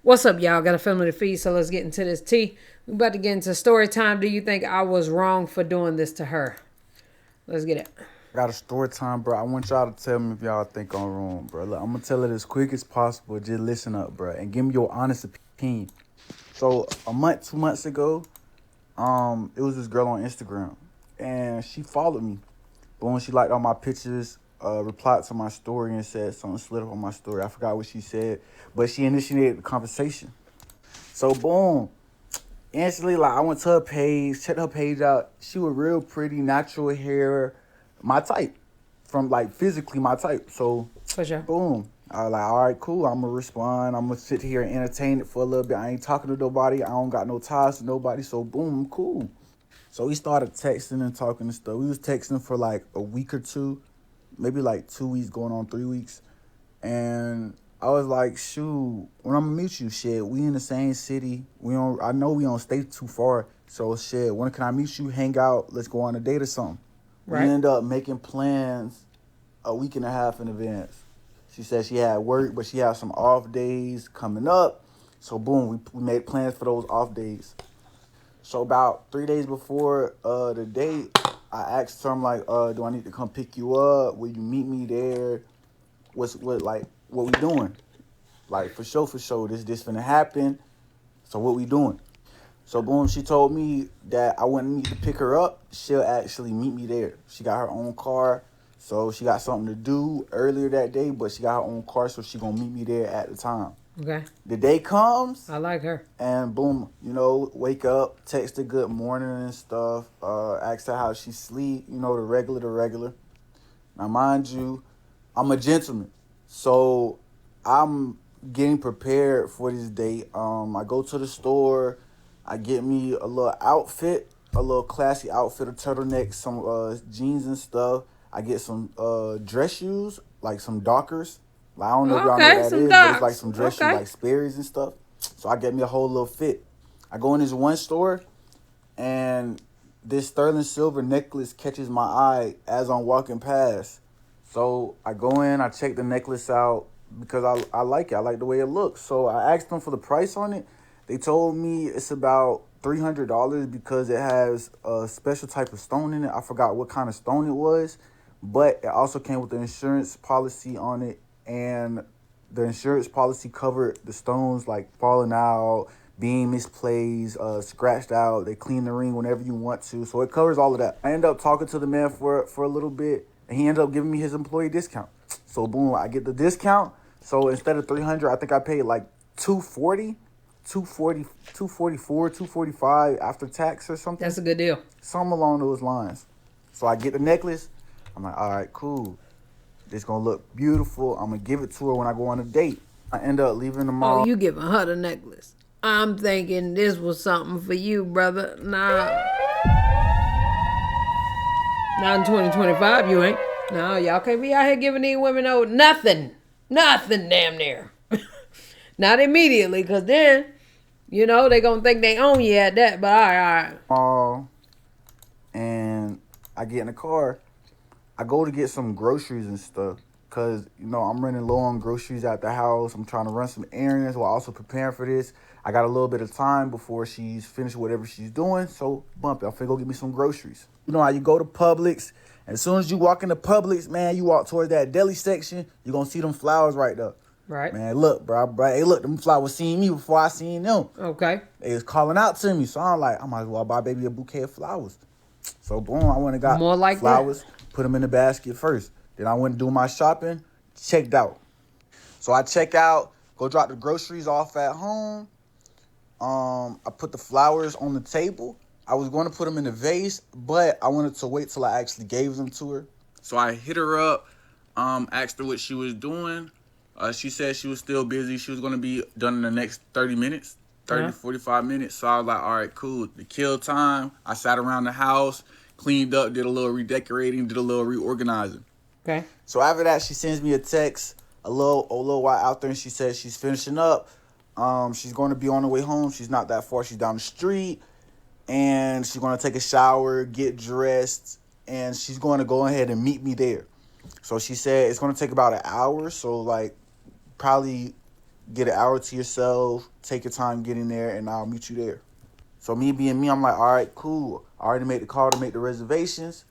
What's up, y'all? Got a family to feed, so let's get into this tea. We about to get into story time. Do you think I was wrong for doing this to her? Let's get it. I got a story time, bro. I want y'all to tell me if y'all think I'm wrong, bro. Look, I'm gonna tell it as quick as possible. Just listen up, bro, and give me your honest opinion. So a month, 2 months ago, it was this girl on Instagram, and she followed me. But when she liked all my pictures, replied to my story and said something slid up on my story. I forgot what she said, but she initiated the conversation. So boom, instantly, like I went to her page, checked her page out. She was real pretty, natural hair, my type, from like physically my type. So, For sure. boom. I was like, all right, cool. I'm gonna respond. I'm gonna sit here and entertain it for a little bit. I ain't talking to nobody. I don't got no ties to nobody. So, boom, cool. So we started texting and talking and stuff. We was texting for like a week or two, maybe like 2 weeks, going on 3 weeks. And I was like, shoot, when I'm gonna meet you, shit, we in the same city. I know we don't stay too far. So shit, when can I meet you? Hang out, let's go on a date or something. We Right. end up making plans a week and a half in advance. She said she had work, but she had some off days coming up. So boom, we made plans for those off days. So about 3 days before the date, I asked her, I'm like, do I need to come pick you up? Will you meet me there? What we doing? Like for sure, this finna happen. So what we doing? So boom, she told me that I wouldn't need to pick her up. She'll actually meet me there. She got her own car, so she got something to do earlier that day, but she got her own car, so she gonna meet me there at the time. Okay. The day comes, I like her. and boom, wake up, text her good morning and stuff, ask her how she sleep, the regular. Now, mind you, I'm a gentleman, so I'm getting prepared for this date. I go to the store, I get me a little outfit, a little classy outfit, a turtleneck, some jeans and stuff. I get some dress shoes, like some Dockers. Like, I don't know if y'all know what Okay, that some is, but it's like dogs. some dress shoes, Okay. like Sperry's and stuff. So I get me a whole little fit. I go in this one store, and this sterling silver necklace catches my eye as I'm walking past. So I go in, I check the necklace out because I like it. I like the way it looks. So I asked them for the price on it. They told me it's about $300 because it has a special type of stone in it. I forgot what kind of stone it was, but it also came with the insurance policy on it, and the insurance policy covered the stones like falling out, being misplaced, scratched out. They clean the ring whenever you want to, so it covers all of that. I end up talking to the man for a little bit, and he ended up giving me his employee discount. So boom, I get the discount. So instead of 300, I think I paid like 240, 240, 244, 245 after tax or something, That's a good deal. something along those lines. So I get the necklace. I'm like, all right, cool. This gonna look beautiful. I'm gonna give it to her when I go on a date. I end up leaving the Oh, mall. you giving her the necklace. I'm thinking this was something for you, brother. Nah, not in 2025, you ain't. No, y'all can't be out here giving these women no nothing. Nothing damn near. Not immediately, because then, they going to think they own you at that. But all right. Mall, and I get in the car. I go to get some groceries and stuff because I'm running low on groceries at the house. I'm trying to run some errands while also preparing for this. I got a little bit of time before she's finished whatever she's doing, so bump it. I'm finna go get me some groceries. You know how you go to Publix, and as soon as you walk into Publix, man, you walk towards that deli section, you're gonna see them flowers right there. Right. Man, look, bro. Hey, look, them flowers seen me before I seen them. Okay. They was calling out to me, so I'm like, I might as well buy baby a bouquet of flowers. So boom, I went and got More like flowers, put them in the basket first. Then I went and do my shopping, checked out. So I check out, go drop the groceries off at home. I put the flowers on the table. I was going to put them in the vase, but I wanted to wait till I actually gave them to her. So I hit her up, asked her what she was doing. She said she was still busy. She was going to be done in the next 30 minutes, 30 to 45 minutes. So I was like, all right, cool. To kill time, I sat around the house, cleaned up, did a little redecorating, did a little reorganizing. Okay. So after that, she sends me a text a little while out there, and she says she's finishing up. She's going to be on the way home. She's not that far. She's down the street, and she's going to take a shower, get dressed, and she's going to go ahead and meet me there. So she said it's going to take about an hour, so like probably get an hour to yourself, take your time getting there, and I'll meet you there. So me being me, I'm like, all right, cool. I already made the call to make the reservations.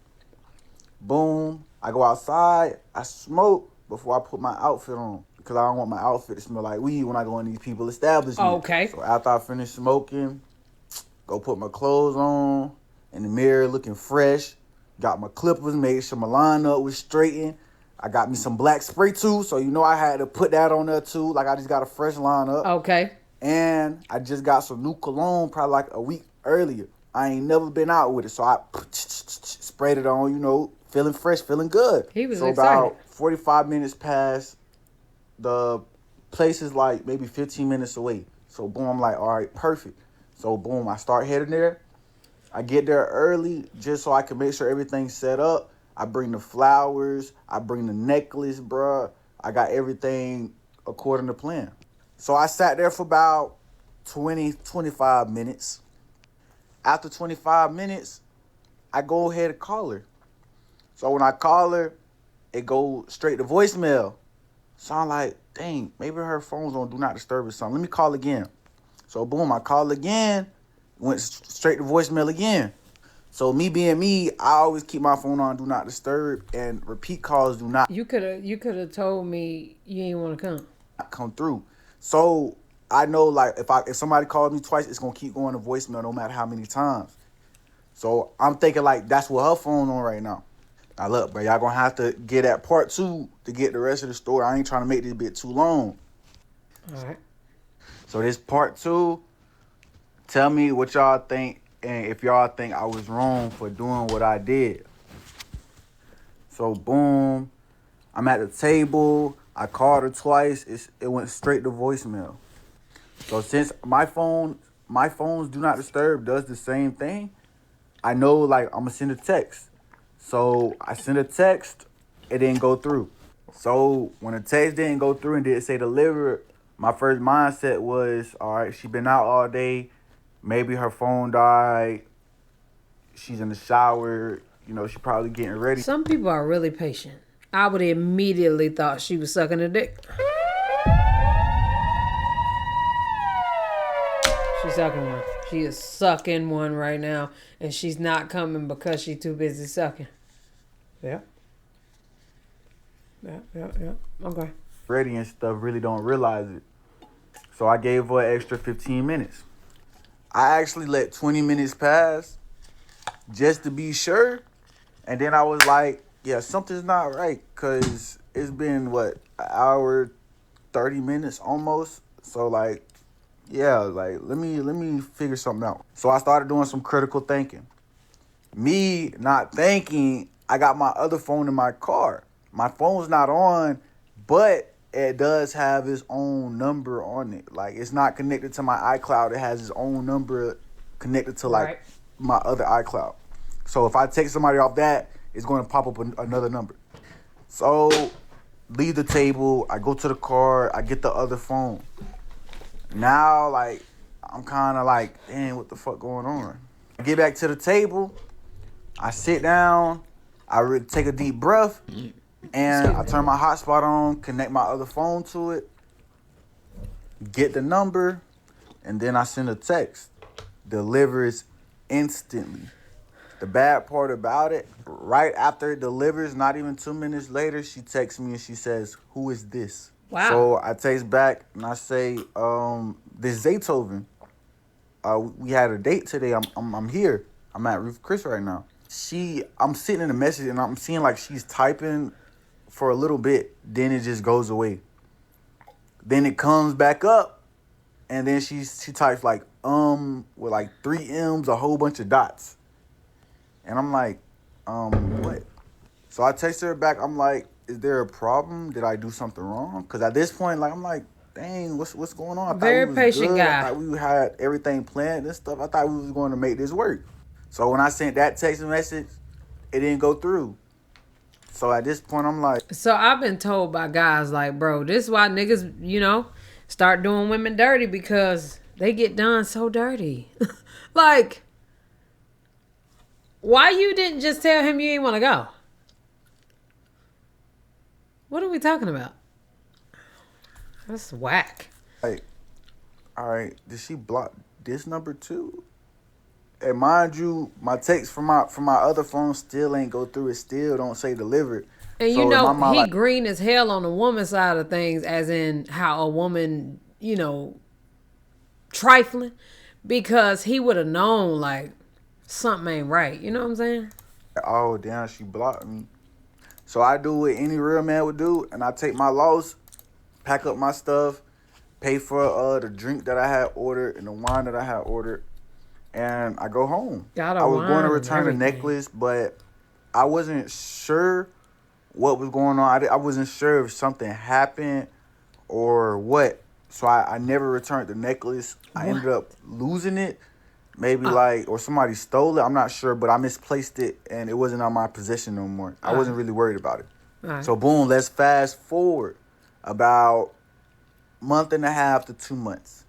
Boom. I go outside. I smoke before I put my outfit on because I don't want my outfit to smell like weed when I go in these people establishments. Okay. So after I finish smoking, go put my clothes on in the mirror looking fresh. Got my clippers, made sure my lineup was straightened. I got me some black spray too, so you know I had to put that on there too. Like I just got a fresh lineup. Okay. And I just got some new cologne probably like a week earlier. I ain't never been out with it, so I sprayed it on, you know, feeling fresh, feeling good. He was so excited. About 45 minutes past, the place is like maybe 15 minutes away. So boom, I'm like, all right, perfect. So boom, I start heading there. I get there early just so I can make sure everything's set up. I bring the flowers. I bring the necklace, bruh. I got everything according to plan. So I sat there for about 25 minutes. After 25 minutes, I go ahead and call her. So when I call her, it goes straight to voicemail. So I'm like, dang, maybe her phone's on Do Not Disturb or something. Let me call again. So boom, I call again. Went straight to voicemail again. So me being me, I always keep my phone on Do Not Disturb, and repeat calls do not You could have told me you ain't want to come through. So I know like if somebody calls me twice, it's gonna keep going to voicemail no matter how many times. So I'm thinking like that's what her phone on right now. Now look, bro, y'all gonna have to get at part 2 to get the rest of the story. I ain't trying to make this bit too long. All right. So this part 2, tell me what y'all think and if y'all think I was wrong for doing what I did. So boom, I'm at the table. I called her twice. It went straight to voicemail. So since my phone's Do Not Disturb does the same thing, I know like I'm gonna send a text. So I sent a text, it didn't go through. So when the text didn't go through and didn't say deliver, my first mindset was, all right, she been out all day. Maybe her phone died. She's in the shower. You know, she probably getting ready. Some people are really patient. I would immediately thought she was sucking a dick. She's sucking one. She is sucking one right now, and she's not coming because she's too busy sucking. Yeah. Okay. Ready and stuff, really don't realize it. So I gave her an extra 15 minutes. I actually let 20 minutes pass just to be sure. And then I was like, yeah, something's not right because it's been, an hour, 30 minutes almost. So, like, yeah, like, let me figure something out. So I started doing some critical thinking. Me not thinking, I got my other phone in my car. My phone's not on, but it does have its own number on it. Like, it's not connected to my iCloud. It has its own number connected to, like, my other iCloud. So if I text somebody off that, it's going to pop up another number. So leave the table. I go to the car. I get the other phone. Now, like, I'm kind of like, damn, what the fuck going on? I get back to the table. I sit down. I take a deep breath. And I turn my hotspot on, connect my other phone to it, get the number, and then I send a text. Delivers instantly. The bad part about it, right after it delivers, not even 2 minutes later, she texts me and she says, "Who is this?" Wow. So I text back and I say, "This Zaytoven. We had a date today. I'm here. I'm at Ruth Chris right now." I'm sitting in the message and I'm seeing like she's typing for a little bit, then it just goes away. Then it comes back up, and then she types like with like 3 M's, a whole bunch of dots. And I'm like, what? So I text her back, I'm like, is there a problem? Did I do something wrong? Because at this point, like, I'm like, dang, what's going on? I thought very we was patient good. guy. I thought we had everything planned and stuff. I thought we was going to make this work. So when I sent that text message, it didn't go through. So at this point, I'm like... So I've been told by guys like, bro, this is why niggas, start doing women dirty because they get done so dirty. Like, why you didn't just tell him you ain't want to go? What are we talking about? That's whack. Like, all right, did she block this number too? And mind you, my text from my other phone still ain't go through. It still don't say delivered. And you So in my know, mind, he like, green as hell on the woman side of things, as in how a woman, trifling, because he would have known like something ain't right. You know what I'm saying? oh damn, she blocked me. So I do what any real man would do, and I take my loss, pack up my stuff, pay for the drink that I had ordered and the wine that I had ordered, and I go home. Got I a was going to wine and return the everything. necklace, but I wasn't sure what was going on. I wasn't sure if something happened or what. So I never returned the necklace. I What? ended up losing it. Maybe Oh, like, or somebody stole it. I'm not sure, but I misplaced it and it wasn't on my possession no more. I all right, wasn't really worried about it. all right. So boom, let's fast forward about month and a half to 2 months.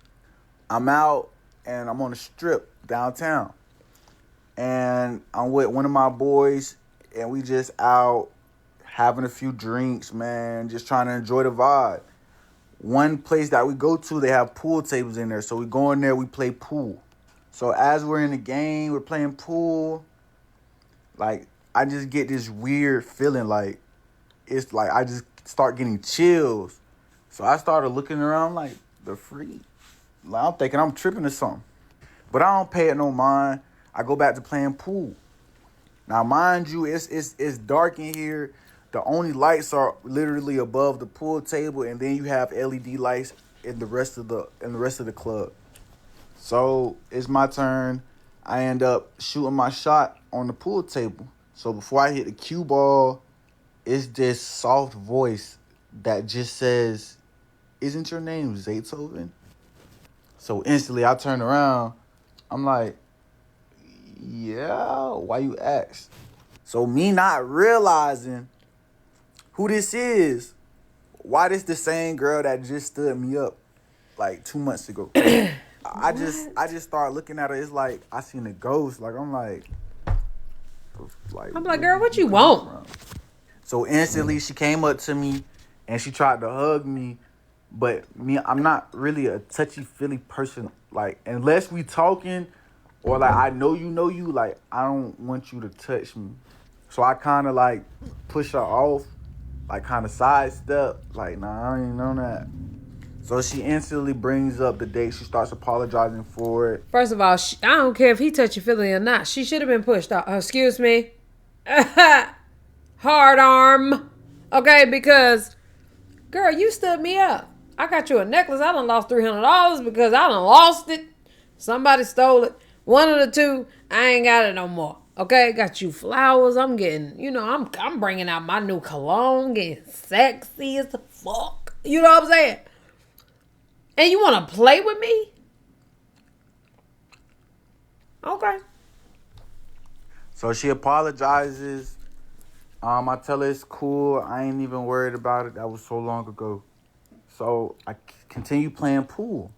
I'm out and I'm on the strip downtown. And I'm with one of my boys and we just out having a few drinks, man, just trying to enjoy the vibe. One place that we go to, they have pool tables in there. So we go in there, we play pool. So as we're in the game, we're playing pool, like I just get this weird feeling like it's like I just start getting chills. So I started looking around like the freak. Like I'm thinking I'm tripping or something. But I don't pay it no mind. I go back to playing pool. Now mind you, it's dark in here. The only lights are literally above the pool table, and then you have LED lights in the rest of the club. So it's my turn. I end up shooting my shot on the pool table. So before I hit the cue ball, it's this soft voice that just says, "Isn't your name Zaytoven?" So instantly I turn around. I'm like, "Yeah, why you ask?" So me not realizing who this is, why this the same girl that just stood me up like 2 months ago. I What? just start looking at her. It's like I seen a ghost. Like I'm like I'm like, where girl, did what you you come want? from? So instantly she came up to me and she tried to hug me. But me, I'm not really a touchy feely person. Like unless we talking or like I know you, like I don't want you to touch me. So I kind of like push her off, like kind of sidestep. Like nah, I ain't know that. So she instantly brings up the date. She starts apologizing for it. First of all, I don't care if he touched your feeling or not. She should have been pushed off. Excuse me. Hard arm. Okay, because, girl, you stood me up. I got you a necklace. I done lost $300 because I done lost it. Somebody stole it. One of the two, I ain't got it no more. Okay, got you flowers. I'm getting, I'm bringing out my new cologne, getting sexy as the fuck. You know what I'm saying? And you want to play with me? Okay. So she apologizes. I tell her it's cool. I ain't even worried about it. That was so long ago. So I continue playing pool.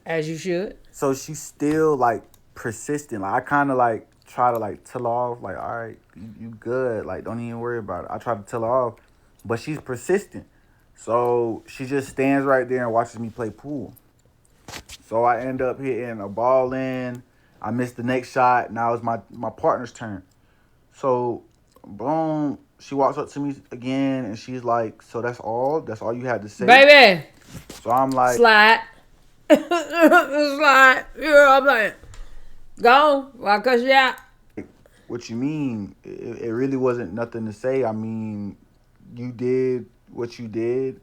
As you should. So she's still like persistent. Like I kind of like try to like tell her off. Like all right, you good. Like don't even worry about it. I try to tell her off, but she's persistent. So she just stands right there and watches me play pool. So I end up hitting a ball in. I missed the next shot. Now it's my partner's turn. So, boom, she walks up to me again and she's like, "So that's all? That's all you had to say?" Baby. So I'm like, Slide. Slide. You know what I'm saying? Go. Why cuss you out? "What you mean? It really wasn't nothing to say. I mean, you did what you did.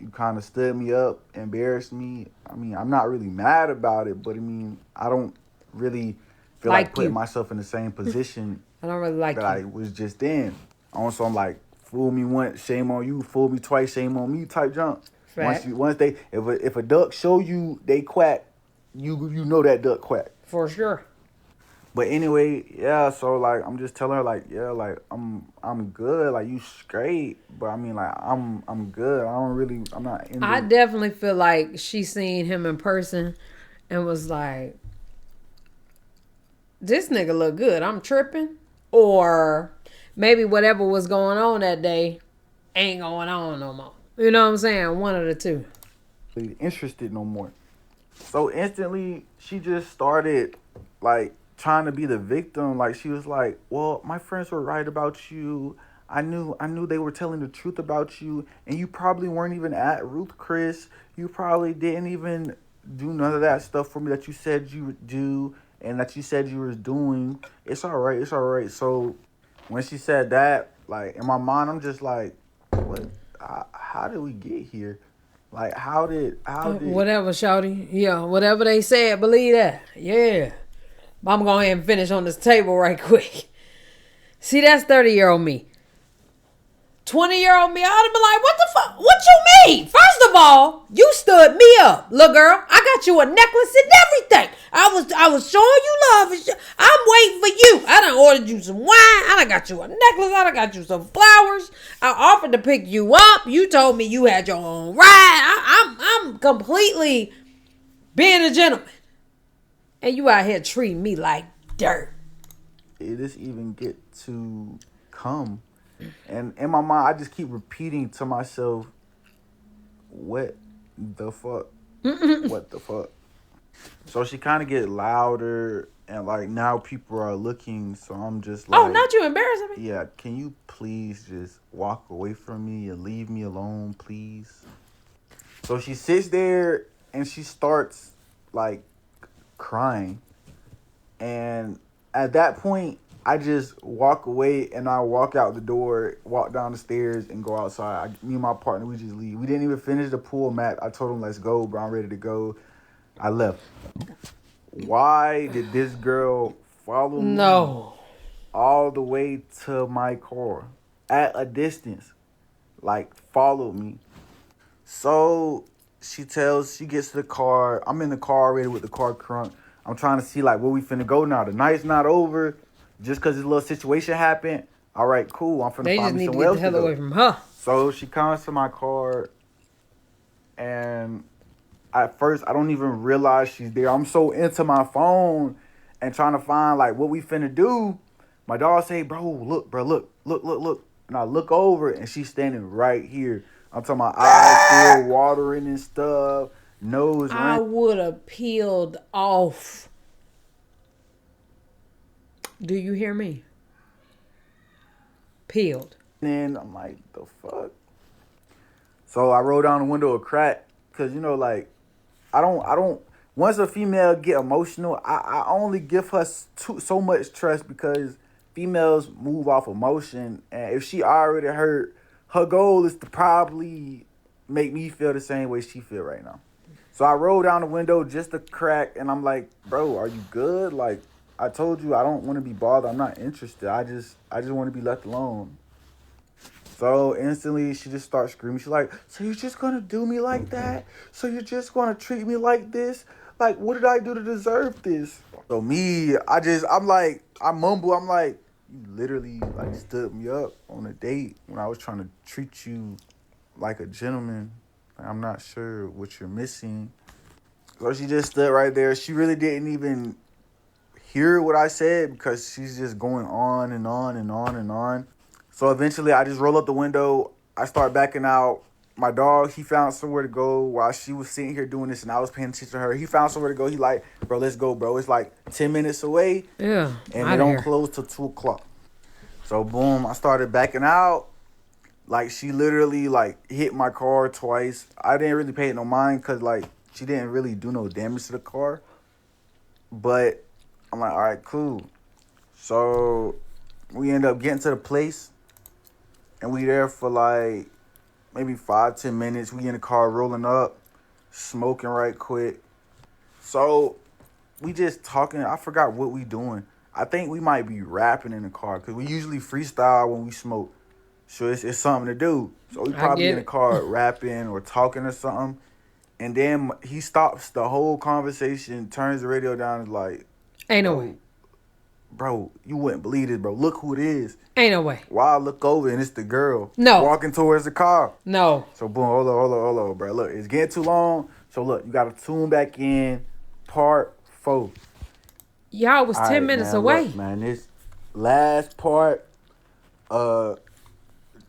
You kind of stood me up, embarrassed me. I mean, I'm not really mad about it, but I mean, I don't really feel like Like putting you. myself in the same position I don't really like that I you. was just in. Also, I'm like, fool me once, shame on you. Fool me twice, shame on me. Type jump. Fact. Once they if a duck show you they quack, you know that duck quack. For sure. But anyway, yeah. So like, I'm just telling her like, yeah, like I'm good. Like you straight, but I mean like I'm good. I'm not in I the. definitely feel like she seen him in person and was like, this nigga look good. I'm tripping. Or maybe whatever was going on that day ain't going on no more. You know what I'm saying? One of the two. really interested no more. So instantly, she just started like trying to be the victim. Like she was like, "Well, my friends were right about you. I knew they were telling the truth about you, and you probably weren't even at Ruth Chris. You probably didn't even do none of that stuff for me that you said you would do and that you said you was doing. It's all right. It's all right." So when she said that, like in my mind, I'm just like, "What? How did we get here? Like, how did?" Whatever, shawty. Yeah, whatever they said, believe that. Yeah. I'm going to go ahead and finish on this table right quick. See, that's 30-year-old me. 20-year-old me, I'd have been like, what the fuck? What you mean? First of all, you stood me up. Look, girl, I got you a necklace and everything. I was showing you love. I'm waiting for you. I done ordered you some wine. I done got you a necklace. I done got you some flowers. I offered to pick you up. You told me you had your own ride. I'm completely being a gentleman. And you out here treating me like dirt. It just even get to come. And in my mind, I just keep repeating to myself, what the fuck? What the fuck? So she kind of get louder, and like now people are looking. So I'm just Oh, like, not you embarrassing me. yeah, can you please just walk away from me and leave me alone, please? So she sits there and she starts like crying. And at that point, I just walk away and I walk out the door, walk down the stairs, and go outside. Me and my partner, we just leave. We didn't even finish the pool map. I told him, let's go, bro. I'm ready to go. I left. Why did this girl follow me No. all the way to my car at a distance? Like, followed me. So she gets to the car. I'm in the car already with the car crunk. I'm trying to see like where we finna go now. The night's not over. Just cause this little situation happened. All right, cool. I'm finna They just find me need to somewhere get the else to hell go. away from her. So she comes to my car, and at first I don't even realize she's there. I'm so into my phone and trying to find like what we finna do. My dog say, bro, look, bro, look. And I look over and she's standing right here. I'm talking about eyes still watering and stuff, nose I running. would have peeled off. Do you hear me? Peeled. I'm like, the fuck? So I roll down the window a crack. Cause like I don't once a female get emotional, I only give her so much trust because females move off emotion, and if she already hurt, her goal is to probably make me feel the same way she feel right now. So I roll down the window just a crack, and I'm like, bro, are you good? Like, I told you I don't want to be bothered. I'm not interested. I just want to be left alone. So instantly she just starts screaming. She's like, so you're just gonna do me like that? So you're just gonna treat me like this? Like, what did I do to deserve this? So me, I'm like, I mumble, I'm like, you literally like stood me up on a date when I was trying to treat you like a gentleman. Like, I'm not sure what you're missing. So she just stood right there. She really didn't even hear what I said because she's just going on and on and on and on. So eventually I just roll up the window. I start backing out. My dog, he found somewhere to go while she was sitting here doing this and I was paying attention to her. He found somewhere to go. He like, bro, let's go, bro. It's like 10 minutes away Yeah. and they don't close till 2 o'clock. So boom, I started backing out. Like she literally like hit my car twice. I didn't really pay it no mind because like she didn't really do no damage to the car. But I'm like, all right, cool. So we end up getting to the place and we there for like maybe 5-10 minutes. We in the car rolling up, smoking right quick. So we just talking. I forgot what we doing. I think we might be rapping in the car because we usually freestyle when we smoke. So it's something to do. So we I probably get in the it. car rapping or talking or something. And then he stops the whole conversation, turns the radio down, and is like, Ain't no way. bro, you wouldn't believe this, bro. Look who it is. Ain't no way. Why I look over and it's the girl No. walking towards the car. No. So boom, hold on, bro. Look, it's getting too long. So look, you gotta tune back in. Part 4. Y'all was All 10 right, minutes man, away. look, man, this last part,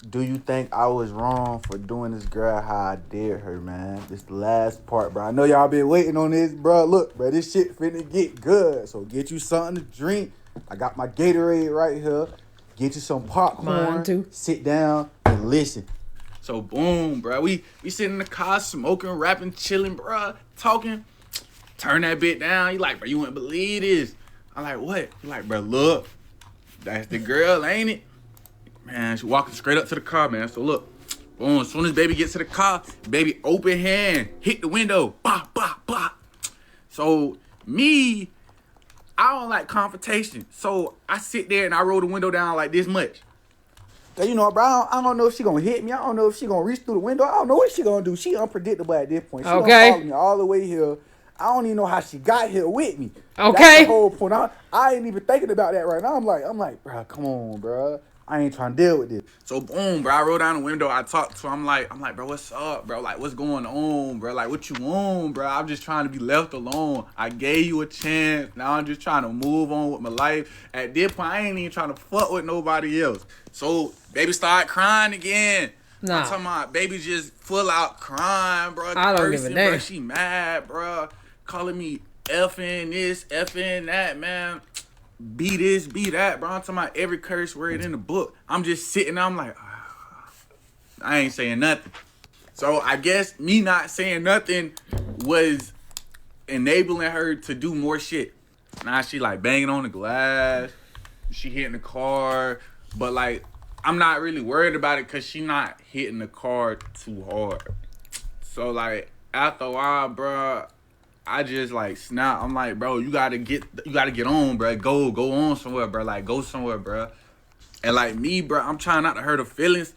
Do you think I was wrong for doing this girl how I did her, man? This the last part, bro. I know y'all been waiting on this, bro. Look, bro, this shit finna get good. So get you something to drink. I got my Gatorade right here. Get you some popcorn. Mine too. Sit down and listen. So boom, bro. We sitting in the car smoking, rapping, chilling, bro, talking. Turn that bit down. You like, bro, you wouldn't believe this. I'm like, what? You like, bro, look, that's the girl, ain't it? Man, she walking straight up to the car, man. So look, boom, as soon as baby gets to the car, baby open hand, hit the window, bah, bah, bah. So me, I don't like confrontation. So I sit there and I roll the window down like this much. Cause you know, bro, I don't know if she gonna hit me. I don't know if she gonna reach through the window. I don't know what she gonna do. She unpredictable at this point. She gonna follow me all the way here. I don't even know how she got here with me. Okay. That's the whole point. I ain't even thinking about that right now. I'm like, bro, come on, bro. I ain't trying to deal with this. So boom, bro, I roll down the window. I talk to her. I'm like, bro, what's up, bro? Like, what's going on, bro? Like, what you want, bro? I'm just trying to be left alone. I gave you a chance. Now I'm just trying to move on with my life. At this point, I ain't even trying to fuck with nobody else. So baby started crying again. Nah. I'm talking about baby just full out crying, bro. I don't give a damn. Bro, she mad, bro. Calling me effing this, effing that, man. Be this, be that, bro. I'm talking about every curse word in the book. I'm just sitting there, I'm like, I ain't saying nothing. So I guess me not saying nothing was enabling her to do more shit. Now she like banging on the glass. She hitting the car. But like, I'm not really worried about it because she not hitting the car too hard. So like, after a while, bro, I just like snap. I'm like, bro, you gotta get on, bro. Go on somewhere, bro. Like, go somewhere, bro. And like me, bro, I'm trying not to hurt her feelings,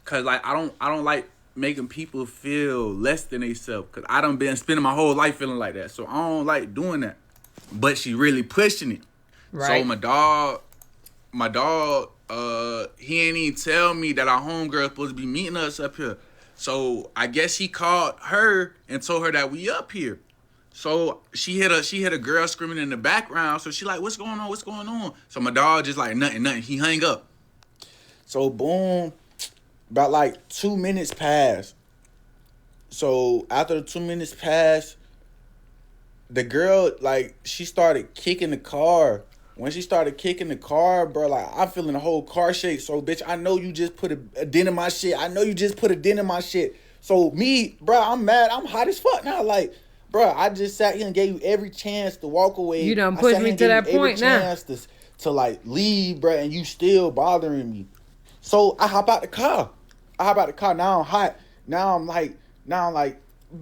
cause like I don't like making people feel less than themselves. Cause I done been spending my whole life feeling like that, so I don't like doing that. But she really pushing it. Right. So my dog, he ain't even tell me that our homegirl supposed to be meeting us up here. So I guess he called her and told her that we up here. So she hit a girl screaming in the background. So she like, what's going on? What's going on? So my dog just like, nothing. He hung up. So boom, about like 2 minutes passed. So after the 2 minutes passed, the girl, like, she started kicking the car. When she started kicking the car, bro, like, I'm feeling the whole car shake. So, bitch, I know you just put a dent in my shit. So me, bro, I'm mad. I'm hot as fuck now. Like, bro, I just sat here and gave you every chance to walk away. You done pushed me to that point now. Every chance to like leave, bro, and you still bothering me. So I hop out the car. Now I'm hot. Now I'm like,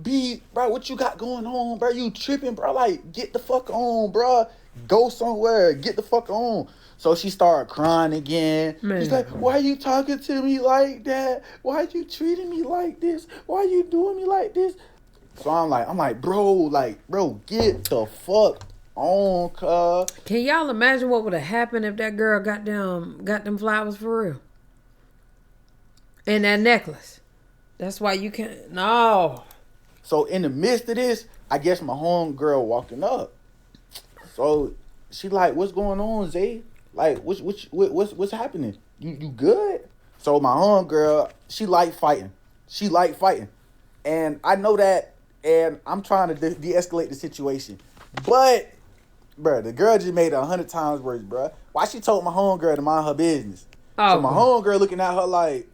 B, bro, what you got going on, bro? You tripping, bro? Like, get the fuck on, bro. Go somewhere. Get the fuck on. So she started crying again. Man. She's like, why you talking to me like that? Why you treating me like this? Why you doing me like this? So I'm like, bro, get the fuck on, cuz. Can y'all imagine what would have happened if that girl got them flowers for real? And that necklace. That's why you can't. No. So in the midst of this, I guess my homegirl walking up. So she like, what's going on, Zay? Like, what's happening? You good? So my homegirl, she like fighting. And I know that, and I'm trying to de-escalate the situation. But, bro, the girl just made it 100 times worse, bro. Why she told my homegirl to mind her business? Oh. So my homegirl looking at her like,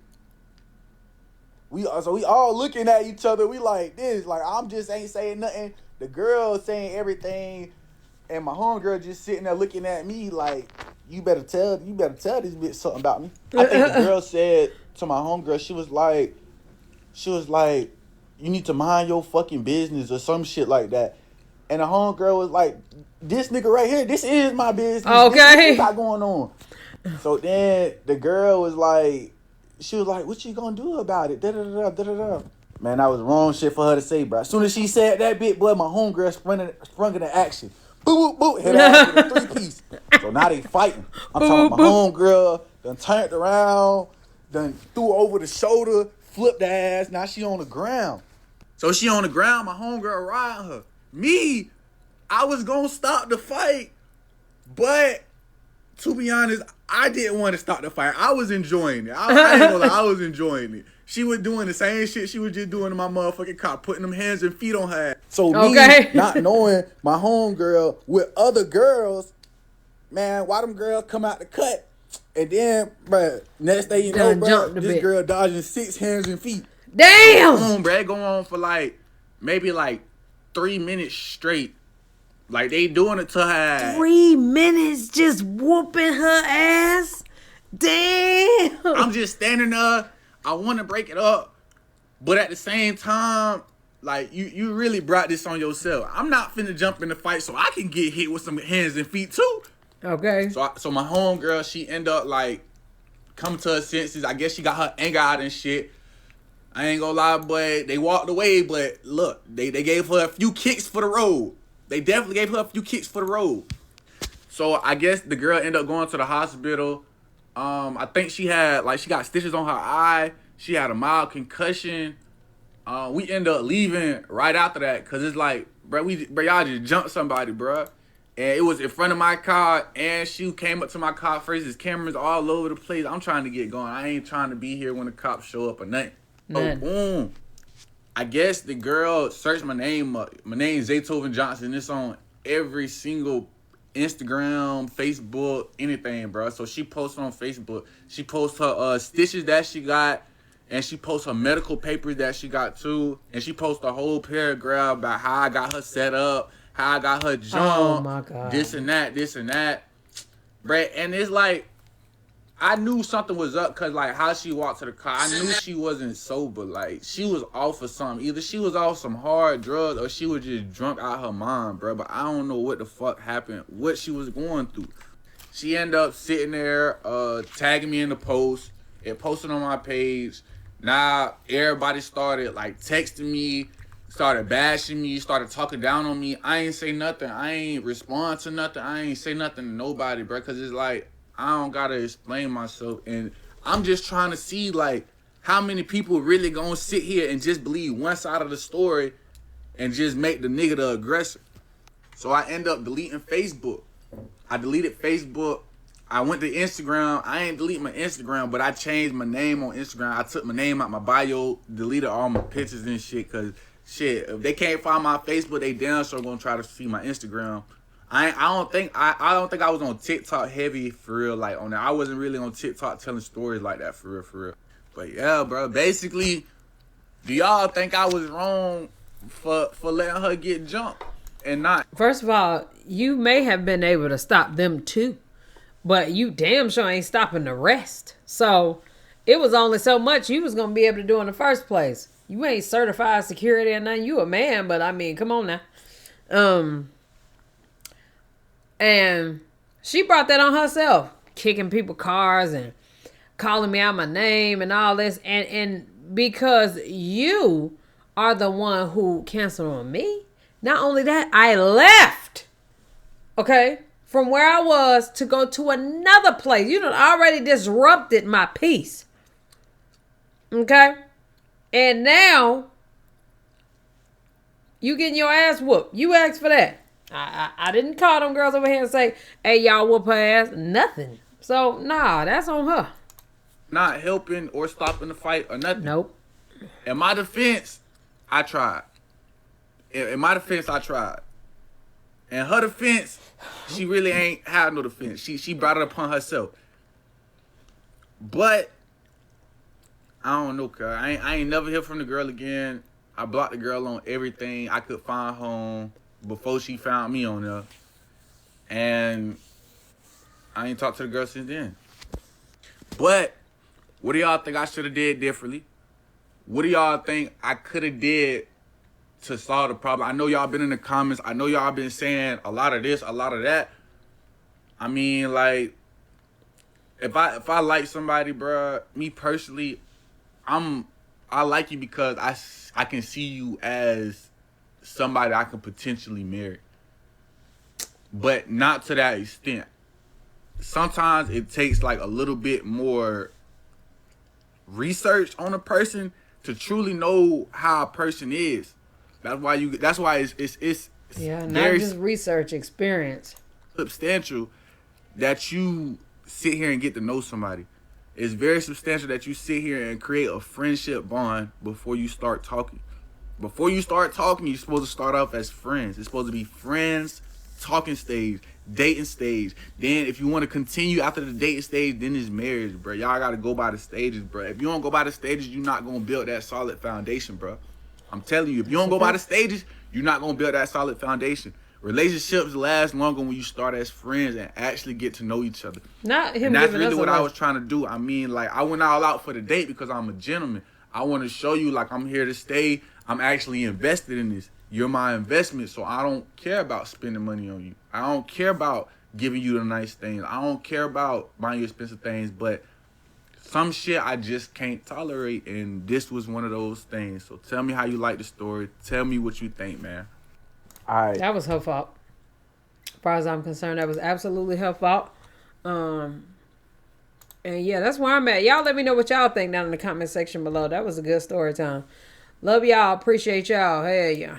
we all looking at each other. We like this. Like, I'm just ain't saying nothing. The girl saying everything. And my homegirl just sitting there looking at me like, you better tell this bitch something about me. I think the girl said to my homegirl, she was like, you need to mind your fucking business or some shit like that. And the homegirl was like, this nigga right here, this is my business. Okay. What you got going on? So then the girl was like, she was like, what you gonna do about it? Da-da-da-da-da-da. Man, that was wrong shit for her to say, bro. As soon as she said that bit, boy, my homegirl sprung into action. Boop, boop, boop. Hit her ass with a 3-piece. So now they fighting. I'm talking about my homegirl done turned around, done threw over the shoulder, flipped the ass. Now she on the ground. So she on the ground, my homegirl riding her. Me, I was gonna stop the fight, but to be honest, I didn't want to start the fight. I was enjoying it. I ain't gonna lie, I was enjoying it. She was doing the same shit she was just doing to my motherfucking cop, putting them hands and feet on her ass. So me not knowing my homegirl with other girls, man, why them girls come out the cut? And then, bruh, next thing you know, bruh, this girl dodging 6 hands and feet. Damn! Bruh, go on for like, maybe like 3 minutes straight. Like, they doing it to her ass. 3 minutes just whooping her ass? Damn! I'm just standing there. I want to break it up. But at the same time, like, you really brought this on yourself. I'm not finna jump in the fight so I can get hit with some hands and feet too. Okay. So my homegirl, she end up, like, coming to her senses. I guess she got her anger out and shit. I ain't gonna lie, but they walked away. But look, they gave her a few kicks for the road. They definitely gave her a few kicks for the road. So I guess the girl ended up going to the hospital. I think she got stitches on her eye. She had a mild concussion. We end up leaving right after that because it's like, bro, y'all just jumped somebody, bro. And it was in front of my car, and she came up to my car first. There's cameras all over the place. I'm trying to get going. I ain't trying to be here when the cops show up or nothing. So, boom. I guess the girl searched my name up. My name is Zaytoven Johnson. It's on every single Instagram, Facebook, anything, bro. So she posts on Facebook. She posts her stitches that she got, and she posts her medical papers that she got too. And she posts a whole paragraph about how I got her set up, how I got her jump, oh my God, this and that, bruh. And it's like, I knew something was up because, like, how she walked to the car, I knew she wasn't sober. Like, she was off of something. Either she was off some hard drugs or she was just drunk out her mind, bro. But I don't know what the fuck happened, what she was going through. She ended up sitting there, tagging me in the post and posting on my page. Now, everybody started, like, texting me, started bashing me, started talking down on me. I ain't say nothing. I ain't respond to nothing. I ain't say nothing to nobody, bro, because it's like, I don't gotta explain myself, and I'm just trying to see, like, how many people really gonna sit here and just believe one side of the story and just make the nigga the aggressor. So I end up deleting Facebook. I deleted Facebook. I went to Instagram. I ain't delete my Instagram, but I changed my name on Instagram. I took my name out my bio, deleted all my pictures and shit, because, shit, if they can't find my Facebook, they damn sure gonna try to see my Instagram. I don't think I was on TikTok heavy for real, like, on that. I wasn't really on TikTok telling stories like that for real. But yeah, bro, basically, do y'all think I was wrong for letting her get jumped and not? First of all, you may have been able to stop them too, but you damn sure ain't stopping the rest. So it was only so much you was gonna be able to do in the first place. You ain't certified security or nothing. You a man, but I mean, come on now. And she brought that on herself, kicking people cars and calling me out my name and all this. And because you are the one who canceled on me, not only that, I left, okay, from where I was to go to another place. You done already disrupted my peace, okay? And now you getting your ass whooped. You asked for that. I didn't call them girls over here and say, hey, y'all whoop her ass. Nothing. So, nah, that's on her. Not helping or stopping the fight or nothing. Nope. In my defense, I tried. In my defense, I tried. In her defense, she really ain't had no defense. She brought it upon herself. But, I don't know, cuz. I ain't never hear from the girl again. I blocked the girl on everything I could find home before she found me on there. And I ain't talked to the girl since then. But what do y'all think I should have did differently? What do y'all think I could have did to solve the problem? I know y'all been in the comments. I know y'all been saying a lot of this, a lot of that. I mean, like, if I like somebody, bruh, me personally, I like you because I can see you as somebody I could potentially marry. But not to that extent. Sometimes it takes like a little bit more research on a person to truly know how a person is. That's why it's yeah, very not just research, experience. substantial that you sit here and get to know somebody. It's very substantial that you sit here and create a friendship bond before you start talking. Before you start talking, you're supposed to start off as friends. It's supposed to be friends, talking stage, dating stage. Then if you want to continue after the dating stage, then it's marriage, bro. Y'all got to go by the stages, bro. If you don't go by the stages, you're not going to build that solid foundation, bro. I'm telling you, if you don't go by the stages, you're not going to build that solid foundation. Relationships last longer when you start as friends and actually get to know each other. Not him. And that's really what I was trying to do. I mean, like, I went all out for the date because I'm a gentleman. I want to show you, like, I'm here to stay. I'm actually invested in this. You're my investment, so I don't care about spending money on you. I don't care about giving you the nice things. I don't care about buying you expensive things, but some shit I just can't tolerate, and this was one of those things. So tell me how you like the story. Tell me what you think, man. All right. That was her fault. As far as I'm concerned, that was absolutely her fault. And yeah, that's where I'm at. Y'all let me know what y'all think down in the comment section below. That was a good story time. Love y'all. Appreciate y'all. Hey, yeah.